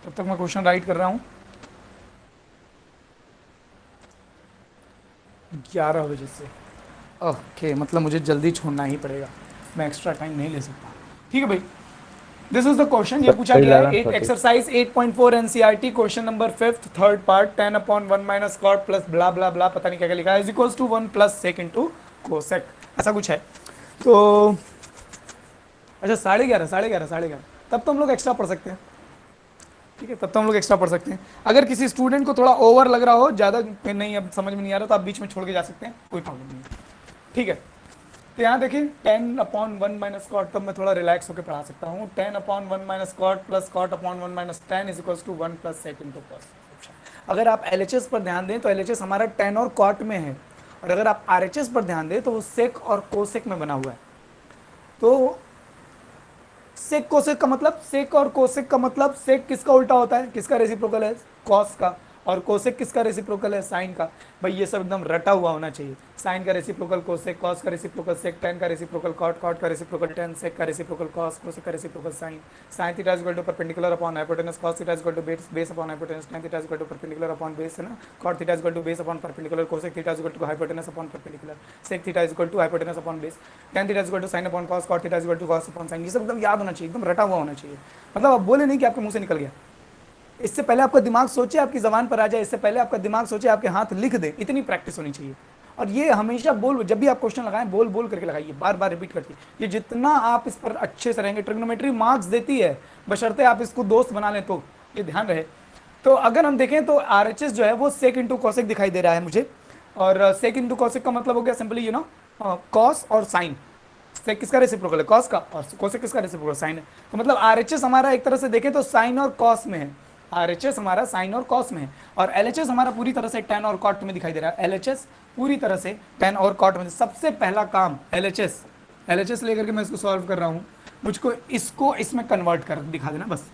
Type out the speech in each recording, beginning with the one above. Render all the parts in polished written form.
तब तक मैं क्वेश्चन राइट कर रहा हूँ। 11 बजे से, ओके, मतलब मुझे जल्दी छोड़ना ही पड़ेगा, मैं एक्स्ट्रा टाइम नहीं ले सकता। ठीक है भाई, दिस इज द क्वेश्चन, ये पूछा गया है 11:30। Exercise 8.4 NCERT question number 5th third part 10/1 minus cot plus blah blah blah, पता नहीं क्या क्या लिखा है, is equals to 1 plus sec into cosec, ऐसा कुछ है। तो अच्छा 11:30, 11:30, 11:30, तब तो हम लोग एक्स्ट्रा पढ़ सकते हैं। ठीक है, तब तो हम लोग एक्स्ट्रा पढ़ सकते हैं। अगर किसी स्टूडेंट को थोड़ा ओवर लग रहा हो, ज़्यादा नहीं अब समझ में नहीं आ रहा, तो आप बीच में छोड़ के जा सकते हैं, कोई प्रॉब्लम नहीं है। ठीक है, तो यहाँ देखिए 10/1 माइनस कॉट, तब मैं थोड़ा रिलैक्स होकर पढ़ा सकता हूँ। 10/1 माइनस कॉट प्लस कॉट/1 minus 10 is equals to 1 plus sec into cos. अगर आप एलएचएस पर ध्यान दें तो एलएचएस हमारा 10 और कॉट में है, और अगर आप आरएचएस पर ध्यान दें तो वो सेक और कोसेक में बना हुआ है। तो सेक कोसेक का मतलब, सेक और कोसेक का मतलब, सेक किसका उल्टा होता है, किसका रेसिप्रोकल है, कॉस का, और कोसेक किसका रेसिप्रोकल है, साइन का। भाई ये सब एकदम रटा हुआ होना चाहिए। साइन का रेसिप्रोकल कोसेक, कॉस का रेसिप्रोकल सेक, टेन का रेसिप्रोकल कॉट, कॉट का रेसिप्रोकल टेन, सेक का रेसिप्रोकल कॉस, कोसेक का reciprocal sine. Sine theta is equal to perpendicular upon hypotenuse, cos theta is equal to base upon hypotenuse, tan theta is equal to perpendicular upon base, है ना, cot theta is equal to base upon perpendicular, cosec theta is equal to hypotenuse upon perpendicular, sec theta is equal to hypotenuse upon base, tan theta is equal to sine upon cos, cot theta is equal to cos upon sine. ये सब एकदम याद होना चाहिए, एकदम रटा हुआ होना चाहिए। मतलब आप बोले नहीं कि आपके मुंह से निकल गया, इससे पहले आपका दिमाग सोचे, आपकी जबान पर आ जाए, इससे पहले आपका दिमाग सोचे, आपके हाथ लिख दे, इतनी प्रैक्टिस होनी चाहिए। और ये हमेशा बोल, जब भी आप क्वेश्चन लगाएं बोल बोल करके लगाइए, बार बार रिपीट करके। ये जितना आप इस पर अच्छे से रहेंगे, ट्रिग्नोमेट्री मार्क्स देती है, बशर्ते आप इसको दोस्त बना लें, तो ये ध्यान रहे। तो अगर हम देखें तो आरएचएस जो है वो सेक इंटू कॉसेक दिखाई दे रहा है मुझे, और सेक इंटू कॉसेक का मतलब हो गया सिंपली कॉस और साइन। सेक किसका रेसिप्रोकल है, कॉस का, और कोसेक किसका रेसिप्रोकल, साइन है। तो मतलब आरएचएस हमारा एक तरह से देखें तो साइन और कॉस में है, आरएचएस हमारा साइन और कॉस में है, और एलएचएस हमारा पूरी तरह से टेन और कॉट में दिखाई दे रहा है। एलएचएस पूरी तरह से टेन और कॉट में। सबसे पहला काम एलएचएस, एलएचएस लेकर के मैं इसको सॉल्व कर रहा हूँ, मुझको इसको इसमें कन्वर्ट कर दिखा देना बस।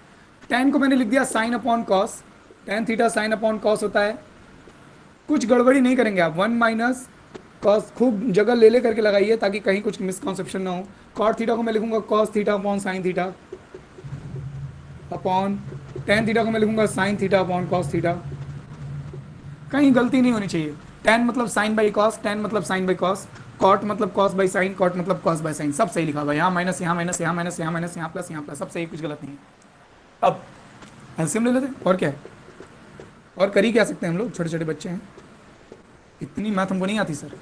टेन को मैंने लिख दिया sign upon cos, tan theta sine upon cos होता है। कुछ गड़बड़ी नहीं करेंगे आप, 1 माइनस कॉस, खूब जगह ले करके लगाइए ताकि कहीं कुछ मिसकॉन्सेप्शन ना हो। कॉट थीटा को मैं लिखूंगा cos theta upon sine theta upon, tan theta को मैं लिखूंगा sine theta upon cos theta. कहीं गलती नहीं होनी चाहिए। टेन मतलब साइन बाई कॉस, टेन मतलब साइन बाई कॉस, कॉट मतलब कॉस बाई साइन, कॉट मतलब कॉस बाई साइन, सब सही लिखा हुआ है। यहाँ माइनस, यहाँ माइनस, यहाँ माइनस, यहाँ माइनस, यहाँ प्लस, यहाँ प्लस, सब सही, कुछ गलत नहीं है। अब एलसीएम ले लेते हैं, और क्या है, और कर ही क्या सकते हैं हम लोग, छोटे छोटे बच्चे हैं, इतनी मैथ हमको नहीं आती सर।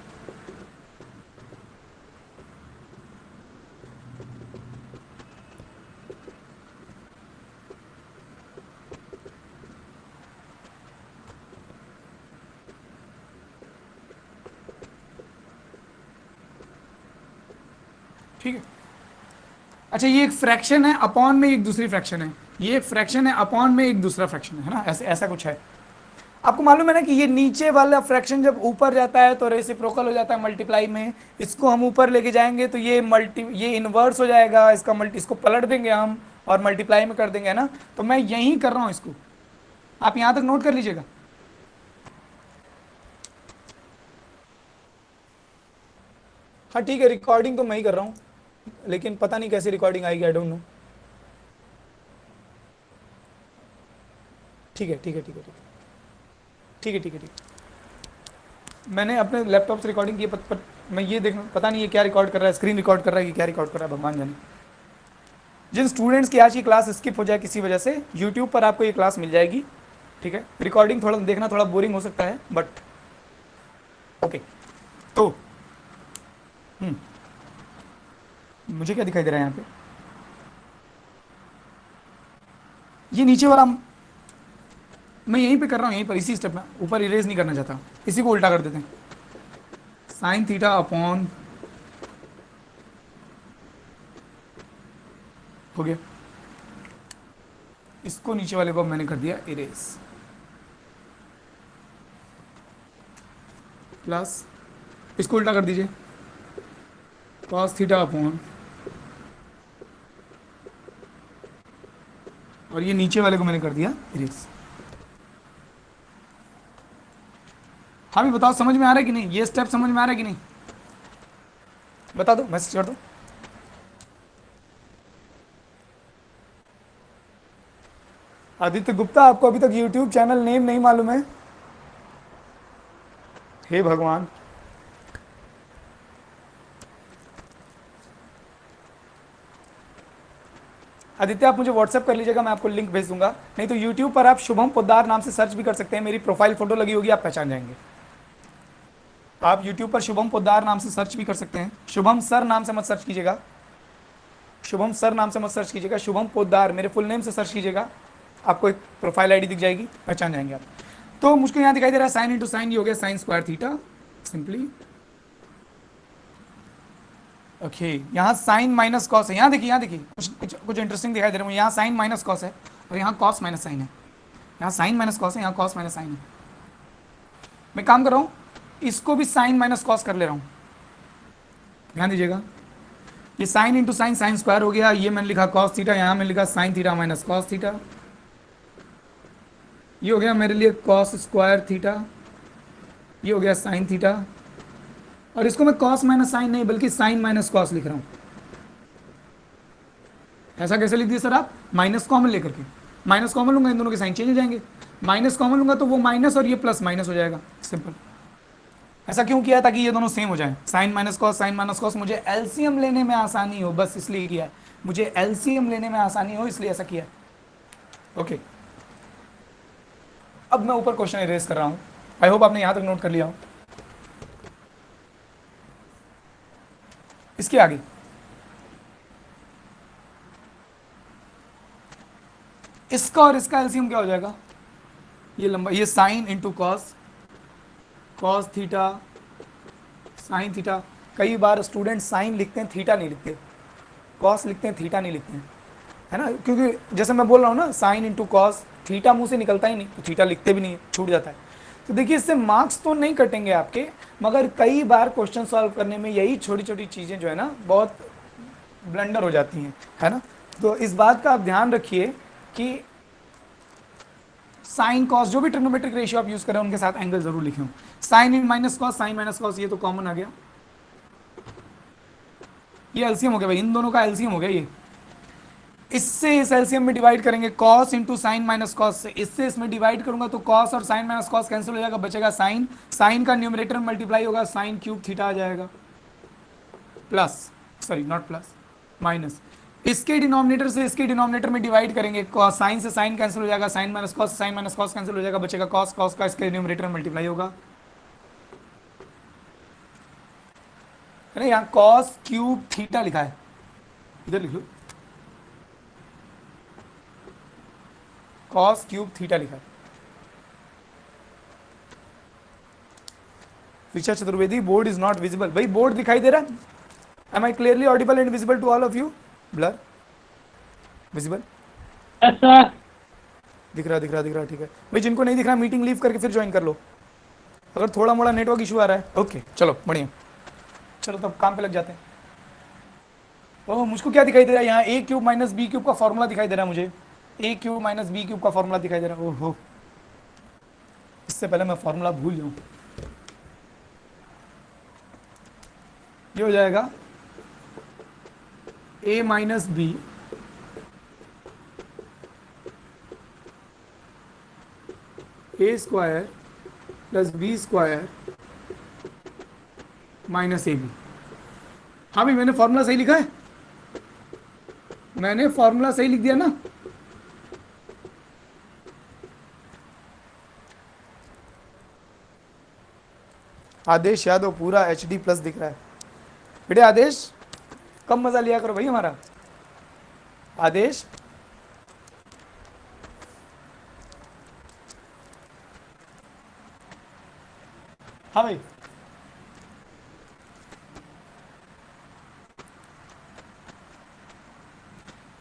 ठीक है, अच्छा ये एक फ्रैक्शन है, अपॉन में एक दूसरी फ्रैक्शन है, ये एक फ्रैक्शन है, अपॉन में एक दूसरा फ्रैक्शन है ना, ऐसे ऐसा कुछ है। आपको मालूम है ना कि ये नीचे वाला फ्रैक्शन जब ऊपर जाता है तो रेसिप्रोकल हो जाता है मल्टीप्लाई में, इसको हम ऊपर लेके जाएंगे तो ये इन्वर्स हो जाएगा, इसका मल्टी, इसको पलट देंगे हम और मल्टीप्लाई में कर देंगे, है ना। तो मैं यही कर रहा हूँ इसको, आप यहां तक नोट कर लीजिएगा। हाँ ठीक है, रिकॉर्डिंग तो मैं ही कर रहा हूँ, लेकिन पता नहीं कैसी रिकॉर्डिंग आएगी, आई डोंट नो। ठीक है, ठीक है, ठीक है, ठीक है, ठीक है, ठीक है, ठीक है। मैंने अपने लैपटॉप से रिकॉर्डिंग की है, पर मैं ये देख, पता नहीं ये क्या रिकॉर्ड कर रहा है, स्क्रीन रिकॉर्ड कर रहा है कि क्या रिकॉर्ड कर रहा है, भगवान जाने। जिन स्टूडेंट्स की आज की क्लास स्किप हो जाए किसी वजह से, यूट्यूब पर आपको ये क्लास मिल जाएगी। ठीक है, रिकॉर्डिंग थोड़ा देखना थोड़ा बोरिंग हो सकता है, बट ओके। तो मुझे क्या दिखाई दे रहा है यहाँ पे, ये नीचे वाला मैं यहीं पे कर रहा हूँ, यहीं पर इसी स्टेप में, ऊपर इरेज नहीं करना चाहता, इसी को उल्टा कर देते हैं। साइन थीटा अपॉन, हो गया, इसको नीचे वाले को मैंने कर दिया इरेज, प्लस इसको उल्टा कर दीजिए, कॉस थीटा अपॉन, और ये नीचे वाले को मैंने कर दिया इरेज। हाँ भी बताओ समझ में आ रहा है कि नहीं, ये स्टेप समझ में आ रहा है कि नहीं, बता दो, मैसेज कर दो। आदित्य गुप्ता, आपको अभी तक यूट्यूब चैनल नेम नहीं मालूम है? हे भगवान। आदित्य आप मुझे व्हाट्सएप कर लीजिएगा, मैं आपको लिंक भेज दूंगा। नहीं तो यूट्यूब पर आप शुभम पोद्दार नाम से सर्च भी कर सकते हैं, मेरी प्रोफाइल फोटो लगी होगी, आप पहचान जाएंगे। आप यूट्यूब पर शुभम पोद्दार नाम से सर्च भी कर सकते हैं। शुभम सर नाम से मत सर्च कीजिएगा, शुभम सर नाम से मत सर्च कीजिएगा, शुभम पोद्दार मेरे फुल नेम से सर्च कीजिएगा, आपको एक प्रोफाइल आईडी दिख जाएगी, पहचान जाएंगे आप। तो मुझको यहाँ दिखाई दे रहा है साइन इंटू साइन, ये हो गया sine square theta simply. Okay, यहाँ साइन माइनस कॉस है, यहाँ देखिए, यहाँ देखिए कुछ इंटरेस्टिंग दिखाई दे रहा है। यहाँ साइन माइनस कॉस है और यहाँ कॉस माइनस साइन है। यहाँ साइन माइनस कॉस है, यहाँ कॉस माइनस साइन है। मैं काम कर रहा हूँ, इसको भी साइन माइनस कॉस कर ले रहा हूँ, ध्यान दीजिएगा। ये sine into sine, sine square हो गया। ये मैंने लिखा कॉस थीटा, यहाँ मैंने लिखा sine theta minus cos theta. ये हो गया मेरे लिए कॉस स्क्वायर थीटा, ये हो गया साइन थीटा। और इसको मैं कॉस माइनस साइन नहीं बल्कि साइन माइनस कॉस लिख रहा हूँ। ऐसा कैसे लिख दिया सर आप? माइनस कॉमन लेकर के, माइनस कॉमन लूंगा, इन दोनों के साइन चेंज हो जाएंगे। माइनस कॉमन लूंगा तो वो माइनस और ये प्लस माइनस हो जाएगा, सिंपल। ऐसा क्यों किया? ताकि ये दोनों सेम हो जाए, sine minus cos, sine minus cos. मुझे एलसीएम लेने में आसानी हो, बस इसलिए किया है। मुझे एलसीएम लेने में आसानी हो इसलिए ऐसा किया है। ओके, अब मैं ऊपर क्वेश्चन इरेज कर रहा हूं, आई होप आपने यहां तक नोट कर लिया हो। इसके आगे इसका और इसका एलसीएम क्या हो जाएगा? ये लंबा, ये sine into cos, cos theta sine theta. कई बार स्टूडेंट साइन लिखते हैं, थीटा नहीं लिखते, कॉस लिखते हैं, थीटा नहीं लिखते हैं, है ना। क्योंकि जैसे मैं बोल रहा हूँ ना, साइन इंटू कॉस, थीटा मुंह से निकलता ही नहीं, तो थीटा लिखते भी नहीं है, छूट जाता है। तो देखिए, इससे मार्क्स तो नहीं कटेंगे आपके, मगर कई बार क्वेश्चन सॉल्व करने में यही छोटी छोटी चीज़ें जो है ना बहुत ब्लंडर हो जाती हैं, है ना। तो इस बात का आप ध्यान रखिए कि साइन कॉस, जो भी ट्रिग्नोमेट्रिक रेशियो आप यूज करें उनके साथ एंगल जरूर लिखें। Sine in minus cos, sine minus cos, ये तो कॉमन आ गया। ये एलसीएम हो गया भाई, इन दोनों का एलसीएम हो गया ये। इससे इस एलसीएम में डिवाइड करेंगे, cos into sine minus cos से इससे इसमें डिवाइड करूंगा तो कॉस और साइन माइनस कॉस कैंसिल हो जाएगा, बचेगा साइन। साइन का न्यूमरेटर मल्टीप्लाई होगा, साइन क्यूब थीटा आ जाएगा, plus, sorry not plus, minus. इसके डिनोमिनेटर से इसके डिनोमिनेटर में डिवाइड करेंगे, साइन से साइन कैंसिल हो जाएगा, साइन माइनस कॉस से साइन माइनस कॉस कैंसिल हो जाएगा, बचेगा कॉस। कॉस का इसके न्यूमरेटर में मल्टीप्लाई होगा, है ना। यहाँ कॉस क्यूब थीटा लिखा है, इधर लिख लो, कॉस क्यूब थीटा लिखा है। Richa Chaturvedi, board is not visible. भाई बोर्ड दिखाई दे रहा है? Am I clearly audible and visible to all of you? Blur, visible? Yes sir. दिख रहा दिख रहा दिख रहा, ठीक है भाई। जिनको नहीं दिख रहा मीटिंग लीव करके फिर ज्वाइन कर लो, अगर थोड़ा मोड़ा नेटवर्क इशू आ रहा है। ओके चलो बढ़िया, चलो तब काम पे लग जाते हैं। ओह, मुझको क्या दिखाई दे रहा है यहाँ? ए क्यूब माइनस बी क्यूब का फॉर्मूला दिखाई दे रहा है मुझे, ए क्यूब माइनस बी क्यूब का फॉर्मूला दिखाई दे रहा है। ओहो, इससे पहले मैं फॉर्मूला भूल जाऊं। ये हो जाएगा A minus B A square plus B square minus A B. हाँ भाई, मैंने फॉर्मूला सही लिखा है, मैंने फॉर्मूला सही लिख दिया ना। आदेश यादव पूरा HD प्लस दिख रहा है बेटे। आदेश, कम मजा लिया करो भाई हमारा। आदेश, हाँ भाई।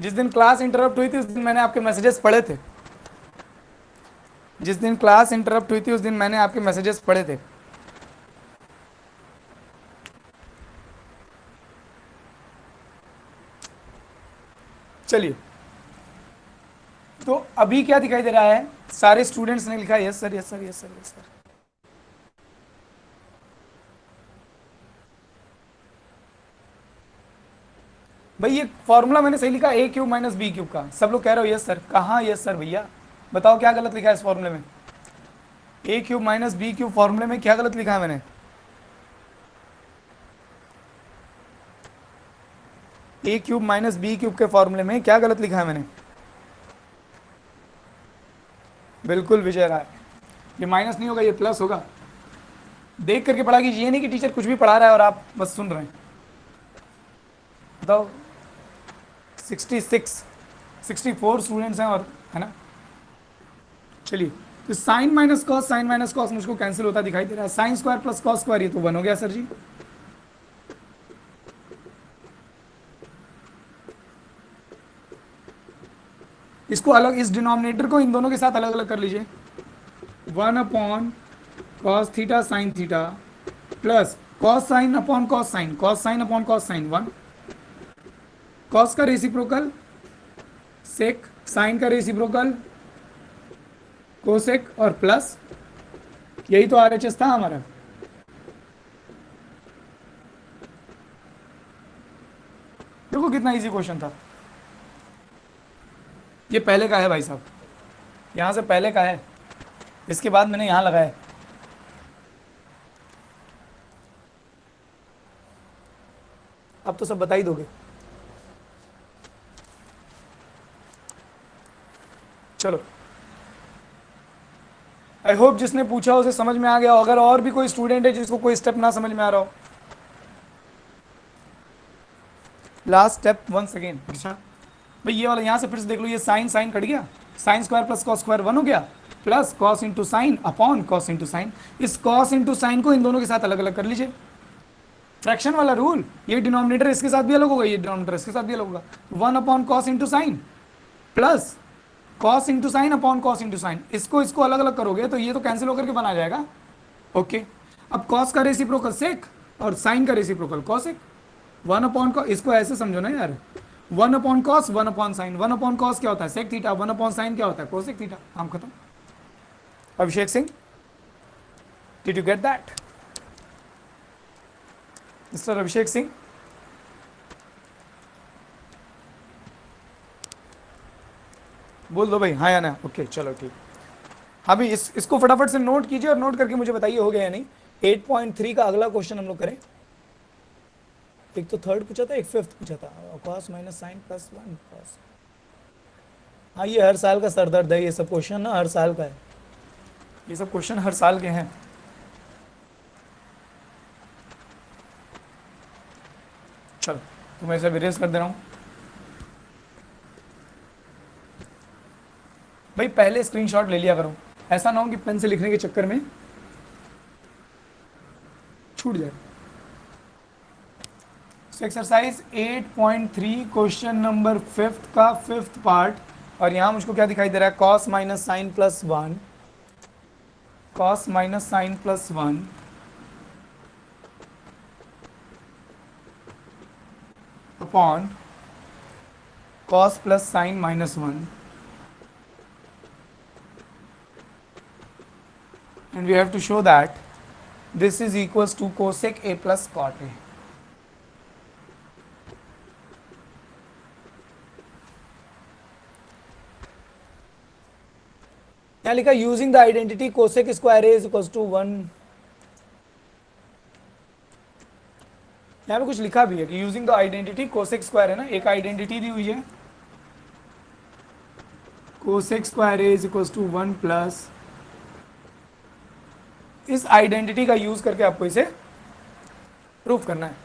जिस दिन क्लास इंटरप्ट हुई थी उस दिन मैंने आपके मैसेजेस पढ़े थे, जिस दिन क्लास इंटरप्ट हुई थी उस दिन मैंने आपके मैसेजेस पढ़े थे। चलिए, तो अभी क्या दिखाई दे रहा है? सारे स्टूडेंट्स ने लिखा yes sir, yes sir, yes sir, yes sir. भाई ये फॉर्मूला मैंने सही लिखा, ए क्यूब माइनस बी क्यूब का। सब लोग कह रहे हो यस सर। कहाँ यस सर भैया? बताओ क्या गलत लिखा है इस फॉर्मूले में? ए क्यूब माइनस बी क्यूब फॉर्मूले में क्या गलत लिखा है मैंने? ए क्यूब माइनस बी क्यूब के फॉर्मूले में क्या गलत लिखा है मैंने? बिल्कुल विजय राय, ये माइनस नहीं होगा, ये प्लस होगा। देख करके पढ़ा कीजिए, ये नहीं कि टीचर कुछ भी पढ़ा रहा है और आप बस सुन रहे हैं। बताओ 66 64 स्टूडेंट्स हैं और, है ना। चलिए, तो साइन माइनस कॉस मुझको कैंसिल होता दिखाई दे रहा है। Sine square plus cos square, ये तो 1 हो गया सर जी। इसको अलग, इस डिनोमिनेटर को इन दोनों के साथ अलग अलग कर लीजिए। 1 upon cos theta sine theta plus cos sine upon cos sine upon cos sine 1, cos का रेसिप्रोकल सेक, साइन का रेसिप्रोकल कोसेक और प्लस, यही तो आरएचएस था हमारा। देखो कितना इजी क्वेश्चन था। ये पहले का है भाई साहब, यहां से पहले का है, इसके बाद मैंने यहां लगाया। अब तो सब बता ही दोगे। चलो, आई होप जिसने पूछा उसे समझ में आ गया। अगर और भी कोई स्टूडेंट है जिसको कोई स्टेप ना समझ में आ रहा हो, लास्ट स्टेप वंस अगेन। अच्छा भाई, ये वाला यहां से फिर से देख लो, ये साइन साइन कट गया, sine square plus cos square 1 हो गया, plus cos into sine upon cos into sine. इस कॉस इंटू साइन को इन दोनों के साथ अलग अलग कर लीजिए, फ्रैक्शन वाला रूल। ये डिनोमिनेटर इसके साथ भी अलग होगा, ये डिनोमिनेटर इसके साथ भी अलग होगा। 1 upon cos into sine plus cos into sine upon cos into sine. इसको अलग अलग करोगे तो ये तो कैंसिल होकर के बना जाएगा। ओके, अब कॉस का रेसिप्रोकल सेक और साइन का रेसिप्रोकल कॉसेक। 1 अपॉन कॉस, इसको ऐसे समझो ना यार, 1 upon cos 1 upon sine. 1 upon cos क्या होता है? Sec theta. 1 अपॉन साइन क्या होता है? Cosec theta. काम खत्म। Abhishek Singh, did you get that? Mister Abhishek Singh, बोल दो भाई हाँ या ना। ओके चलो ठीक। हाँ भी, इसको फटाफट से नोट कीजिए और नोट करके मुझे बताइए हो गया या नहीं। 8.3 का अगला क्वेश्चन हम लोग करें। एक तो थर्ड पूछा था, एक फिफ्थ पूछा था, cos minus sine plus 1 cos. हाँ, ये हर साल का सरदर्द है, ये सब क्वेश्चन ना हर साल का है, ये सब क्वेश्चन हर साल के हैं। चलो, तो मैं इसे इरेज कर दे रहा हूँ। भाई पहले स्क्रीनशॉट ले लिया करो, ऐसा ना हो कि पेन से लिखने के चक्कर में छूट जाए। एक्सरसाइज 8.3 क्वेश्चन नंबर फिफ्थ का फिफ्थ पार्ट। और यहां मुझको क्या दिखाई दे रहा है? Cos minus sine plus 1, cos minus sine plus 1 upon cos plus sine minus 1, and we have to show that this is equals to cosec a plus cot a. यहाँ लिखा using the identity cosec square a is equals to 1। यहाँ पे कुछ लिखा भी है कि using the identity cosec square है ना, एक आइडेंटिटी दी हुई है, cosec square a is equals to 1 plus, इस आइडेंटिटी का यूज करके आपको इसे प्रूफ करना है।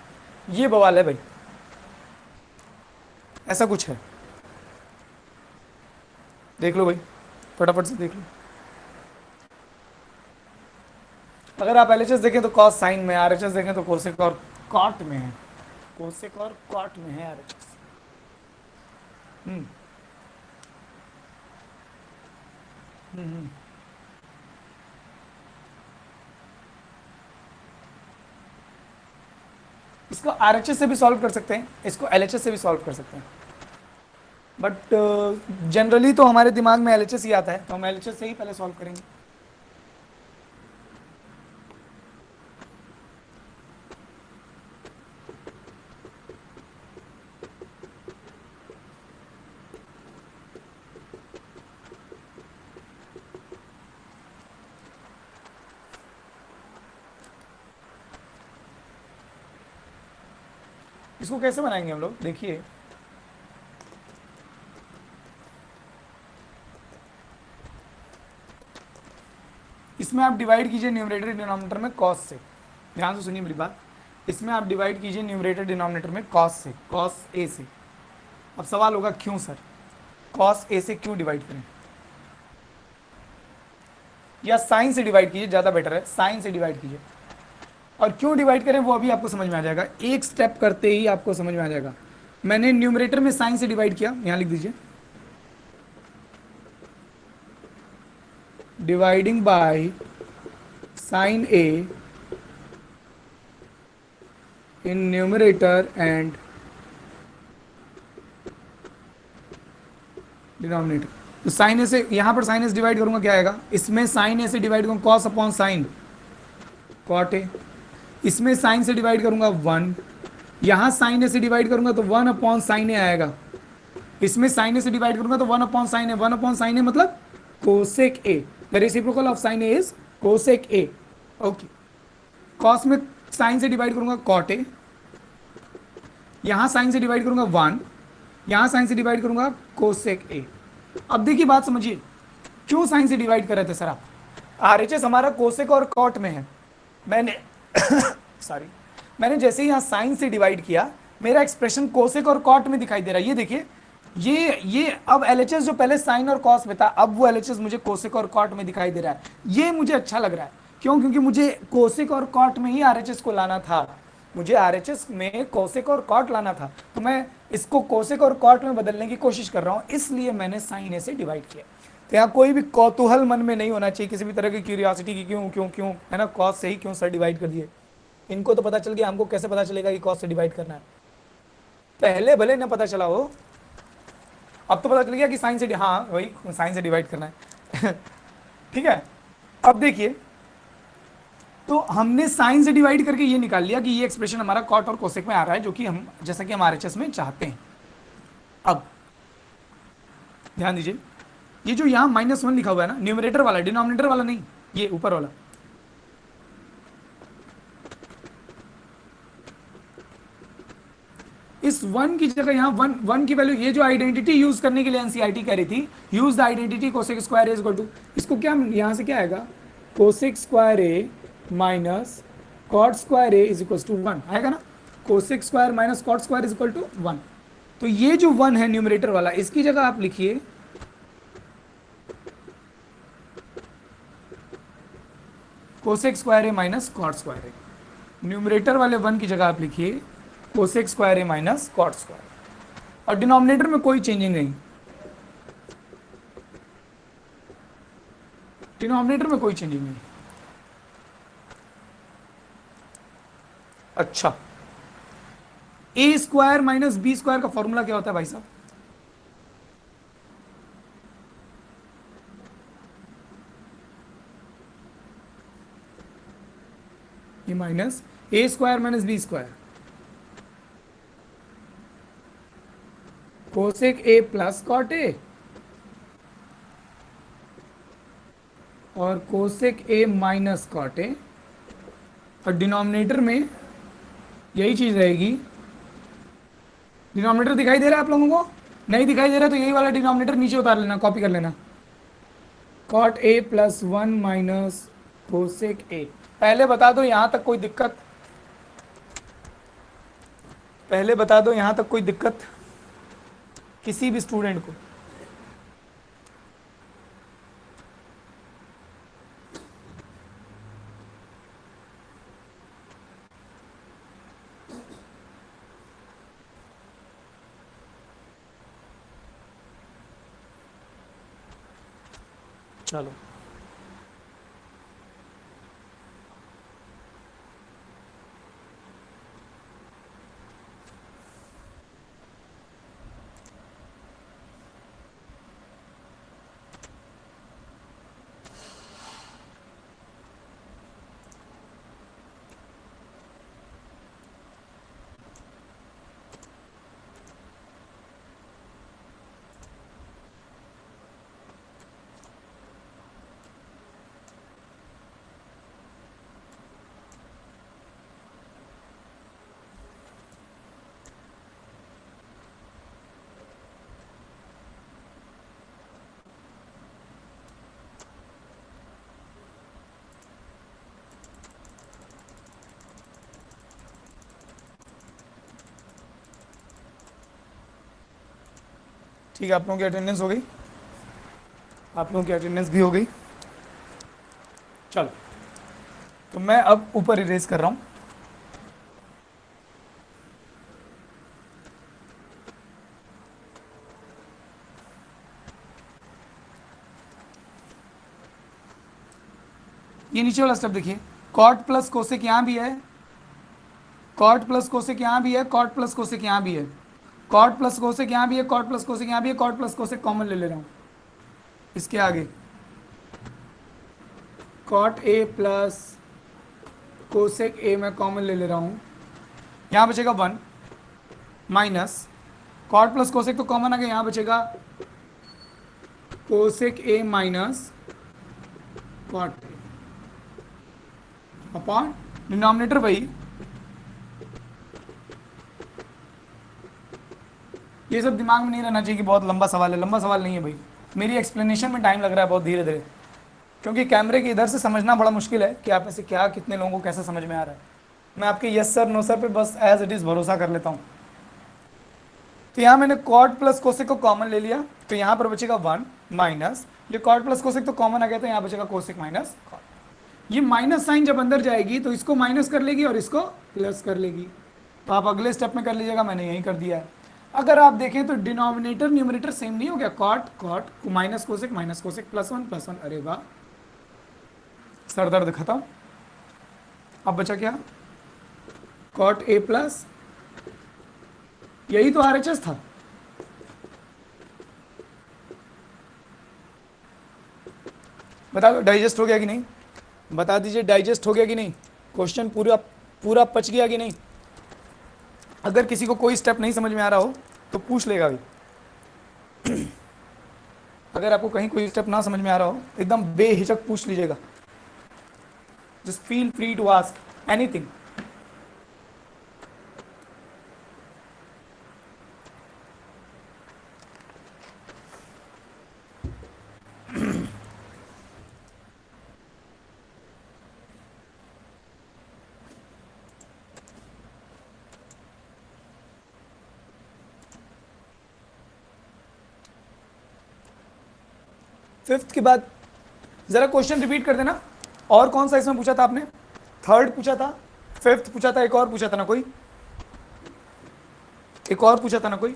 ये बवाल है भाई, ऐसा कुछ है, देख लो भाई, फटाफट से देख लो। अगर आप एलएचएस देखें तो कॉस साइन में, आरएचएस देखें तो कोसेक और कॉट में है, कोसेक और कॉट में है आरएचएस। इसको आरएचएस से भी सॉल्व कर सकते हैं, इसको एलएचएस से भी सॉल्व कर सकते हैं, बट जनरली तो हमारे दिमाग में एलएचएस ही आता है, तो हम एलएचएस से ही पहले सॉल्व करेंगे। इसको कैसे बनाएंगे हम लोग, देखिए इसमें आप डिवाइड कीजिए न्यूमरेटर डिनोमिनेटर में कॉस से, ध्यान से सुनिए मेरी बात, इसमें आप डिवाइड कीजिए न्यूमरेटर डिनोमिनेटर में कॉस से, कॉस ए से। अब सवाल होगा क्यों सर, कॉस ए से क्यों डिवाइड करें, या साइन से डिवाइड कीजिए, ज़्यादा बेटर है, साइन से डिवाइड कीजिए। और क्यों डिवाइड करें वो अभी आपको समझ में आ जाएगा, एक स्टेप करते ही आपको समझ में आ जाएगा। मैंने न्यूमरेटर में साइन से डिवाइड किया, यहां लिख दीजिए dividing by sine A in numerator and denominator. तो साइन ए से यहां पर साइन ए से डिवाइड करूंगा, क्या आएगा, इसमें साइन ए से डिवाइड करूंगा cos upon sine cot a, इसमें साइन से डिवाइड करूंगा 1, यहां साइन ए से डिवाइड करूंगा तो 1 अपॉन साइन ए आएगा, इसमें साइन ए से डिवाइड करूंगा तो 1 अपॉन साइन ए, 1 अपॉन साइन ए मतलब cosec A, the reciprocal of sine A is cosec A. Okay, cos में साइन से डिवाइड करूंगा कॉट ए, यहां साइन से डिवाइड करूंगा 1, यहां साइन से डिवाइड करूंगा कोसेक ए। अब देखिए बात समझिए, क्यों साइन से डिवाइड कर रहे थे सर आप, आरएचएस हमारा कोसेक और कॉट में है, मैंने सॉरी मैंने जैसे ही यहाँ साइन से डिवाइड किया मेरा एक्सप्रेशन कोसेक और कॉट में दिखाई दे रहा है, ये देखिए ये अब एलएचएस जो पहले साइन और कॉस में था अब वो एलएचएस मुझे कोसेक और कॉट में दिखाई दे रहा है, ये मुझे अच्छा लग रहा है। क्यों, क्योंकि मुझे कोसेक और कॉट में ही आरएचएस को लाना था, मुझे आरएचएस में कोसेक और कॉट लाना था, तो मैं इसको कोसेक और कॉट में बदलने की कोशिश कर रहा हूँ, इसलिए मैंने साइन ए से डिवाइड किया। तो यहाँ कोई भी कौतूहल मन में नहीं होना चाहिए, किसी भी तरह की क्यूरियोसिटी की क्यों क्यों क्यों, है ना, कॉस से ही क्यों सर डिवाइड कर दिए। इनको तो पता चल गया, हमको कैसे पता चलेगा कि कॉस से डिवाइड करना है, पहले ना पता चला हो, अब तो पता चल गया कि साइन से, हाँ वही साइन से डिवाइड करना है ठीक है। अब देखिए, तो हमने साइन से डिवाइड करके ये निकाल लिया कि ये एक्सप्रेशन हमारा कॉट और कोसेक में आ रहा है, जो कि हम जैसा कि हम आरएचएस में चाहते हैं। अब ध्यान दीजिए, ये जो यहाँ -1 लिखा हुआ है ना, न्यूमरेटर वाला, डिनोमिनेटर वाला नहीं, ये ऊपर वाला, इस 1 की जगह यहाँ 1 की वैल्यू, ये जो आइडेंटिटी यूज करने के लिए एनसीईआरटी कह रही थी, use the identity cosec square a is equal to, इसको क्या यहाँ से क्या आएगा, cosec square a minus cot square a is equal to 1 आएगा ना, cosec square minus cot square is equal to 1। तो ये जो 1 है न्यूमरेटर वाला, इसकी जगह आप लिखिए cosec square a minus cot square A, numerator वाले 1 की जगह आप लिखिए cosec square a minus cot square, और डिनोमिनेटर में कोई चेंजिंग नहीं, डिनोमिनेटर में कोई चेंजिंग नहीं। अच्छा, A square minus B square का फॉर्मूला क्या होता है भाई साहब, ये minus A square minus B square, cosec A plus cot A और cosec A minus cot A, और डिनोमिनेटर में यही चीज रहेगी। डिनोमिनेटर दिखाई दे रहा है आप लोगों को, नहीं दिखाई दे रहा तो यही वाला डिनोमिनेटर नीचे उतार लेना, कॉपी कर लेना, cot a plus 1 minus cosec a. पहले बता दो यहां तक कोई दिक्कत, पहले बता दो यहां तक कोई दिक्कत किसी भी स्टूडेंट को, चलो ठीक है, आप लोगों की अटेंडेंस हो गई, आप लोगों की अटेंडेंस भी हो गई। चलो, तो मैं अब ऊपर इरेज कर रहा हूँ। ये नीचे वाला स्टेप देखिए, कॉट प्लस कोसेक यहाँ भी है, कॉट प्लस कोसेक यहाँ भी है, कॉट प्लस कोसेक यहाँ भी है, कॉट प्लस कोसेक यहाँ भी है, कॉट प्लस कोसेक यहाँ भी है, कॉट प्लस कोसेक कॉमन ले रहा हूँ इसके आगे, cot a plus cosec a मैं कॉमन ले रहा हूँ, यहाँ बचेगा 1 माइनस कॉट प्लस कोसेक तो कॉमन आ गया, यहाँ बचेगा कोसेक ए माइनस कॉट अपॉन डिनोमिनेटर वही। ये सब दिमाग में नहीं रहना चाहिए कि बहुत लंबा सवाल है, लंबा सवाल नहीं है भाई, मेरी एक्सप्लेनेशन में टाइम लग रहा है बहुत धीरे धीरे, क्योंकि कैमरे के इधर से समझना बड़ा मुश्किल है कि आप में से क्या कितने लोगों को कैसा समझ में आ रहा है। मैं आपके यस सर नो सर पे बस एज इट इज़ भरोसा कर लेता हूँ। तो यहाँ मैंने कॉट प्लस कोसेक को कॉमन ले लिया, तो यहाँ पर बचेगा 1 माइनस, ये कॉट प्लस कोसेक तो कॉमन आ गया, तो यहाँ बचेगा कोसेक माइनस कॉट। ये माइनस साइन जब अंदर जाएगी तो इसको माइनस कर लेगी और इसको प्लस कर लेगी, तो आप अगले स्टेप में कर लीजिएगा, मैंने यही कर दिया है। अगर आप देखें तो डिनोमिनेटर न्यूमरेटर सेम नहीं हो गया, cot cot minus cosec plus one, अरे वाह, सर दर्द खत्म। अब बचा क्या, कॉट ए प्लस, यही तो आरएचएस था, बता दो डाइजेस्ट हो गया कि नहीं, बता दीजिए डाइजेस्ट हो गया कि नहीं, क्वेश्चन पूरा पूरा पच गया कि नहीं। अगर किसी को कोई स्टेप नहीं समझ में आ रहा हो तो पूछ लेगा भी अगर आपको कहीं कोई स्टेप ना समझ में आ रहा हो एकदम बेहिचक पूछ लीजिएगा, just feel free to ask anything. Fifth के बाद जरा क्वेश्चन रिपीट कर देना, और कौन सा इसमें पूछा था आपने, थर्ड पूछा था, फिफ्थ पूछा था, एक और पूछा था ना कोई, एक और पूछा था ना कोई,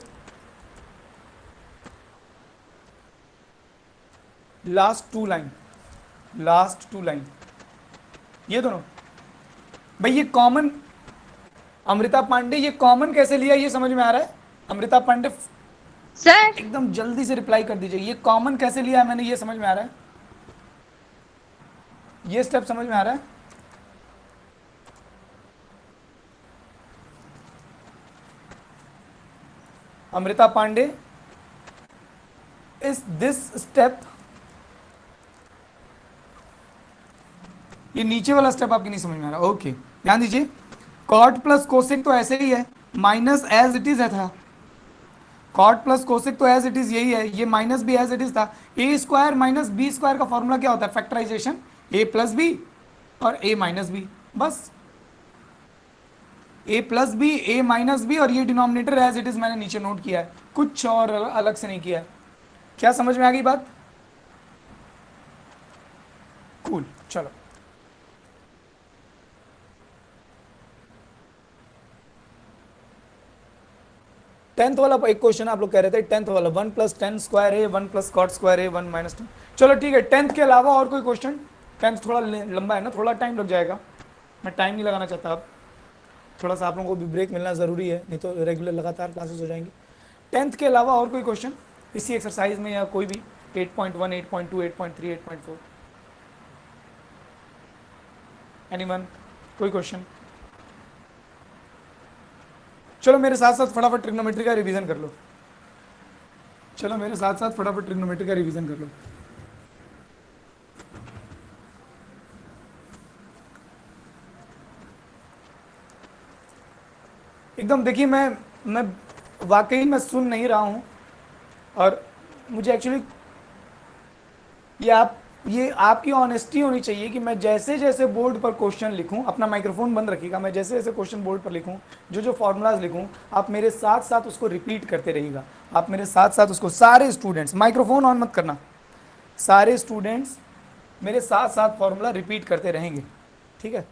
लास्ट टू लाइन ये दोनों भाई, ये कॉमन, अमृता पांडे ये कॉमन कैसे लिया ये समझ में आ रहा है, अमृता पांडे सर एकदम जल्दी से रिप्लाई कर दीजिए, ये कॉमन कैसे लिया है मैंने ये समझ में आ रहा है, ये स्टेप समझ में आ रहा है। Amrita Pande is this step, ये नीचे वाला स्टेप आपकी नहीं समझ में आ रहा, ओके ध्यान दीजिए, कॉट प्लस कोसेक तो ऐसे ही है, माइनस एज इट इज है था, कॉट प्लस कोसेक तो एज इट इज यही है, ये माइनस भी एज इट इज था, ए स्क्वायर माइनस बी स्क्वायर का फॉर्मूला क्या होता है, फैक्टराइजेशन, ए प्लस बी और ए माइनस बी, बस ए प्लस बी ए माइनस बी, और ये डिनोमिनेटर एज इट इज मैंने नीचे नोट किया है, कुछ और अलग से नहीं किया है। क्या समझ में आ गई बात, कूल चलो। टेंथ वाला एक क्वेश्चन आप लोग कह रहे थे, टेंथ वाला 1 प्लस 10 स्क्वायर ए 1 प्लस कॉट स्क्वायर ए 1 माइनस 10, चलो ठीक है। टेंथ के अलावा और कोई क्वेश्चन, टेंथ थोड़ा लंबा है ना, थोड़ा टाइम लग जाएगा, मैं टाइम नहीं लगाना चाहता, अब थोड़ा सा आप लोगों को भी ब्रेक मिलना ज़रूरी है, नहीं तो रेगुलर लगातार क्लासेस हो जाएंगी। टेंथ के अलावा और कोई क्वेश्चन इसी एक्सरसाइज में या कोई भी 8.1 8.2 8.3 8.4, एनीवन, कोई क्वेश्चन। चलो मेरे साथ साथ फटाफट ट्रिग्नोमेट्री का रिवीजन कर लो, चलो मेरे साथ साथ फटाफट ट्रिग्नोमेट्री का रिवीजन कर लो। एकदम देखिए, मैं वाकई मैं सुन नहीं रहा हूँ, और मुझे एक्चुअली ये आप ये आपकी ऑनेस्टी होनी चाहिए कि मैं जैसे जैसे बोर्ड पर क्वेश्चन लिखूं, अपना माइक्रोफोन बंद रखिएगा, मैं जैसे जैसे क्वेश्चन बोर्ड पर लिखूं, जो जो फॉर्मूलाज लिखूं, आप मेरे साथ साथ उसको रिपीट करते रहिएगा। आप मेरे साथ साथ उसको, सारे स्टूडेंट्स माइक्रोफोन ऑन मत करना, सारे स्टूडेंट्स मेरे साथ साथ फॉर्मूला रिपीट करते रहेंगे, ठीक है।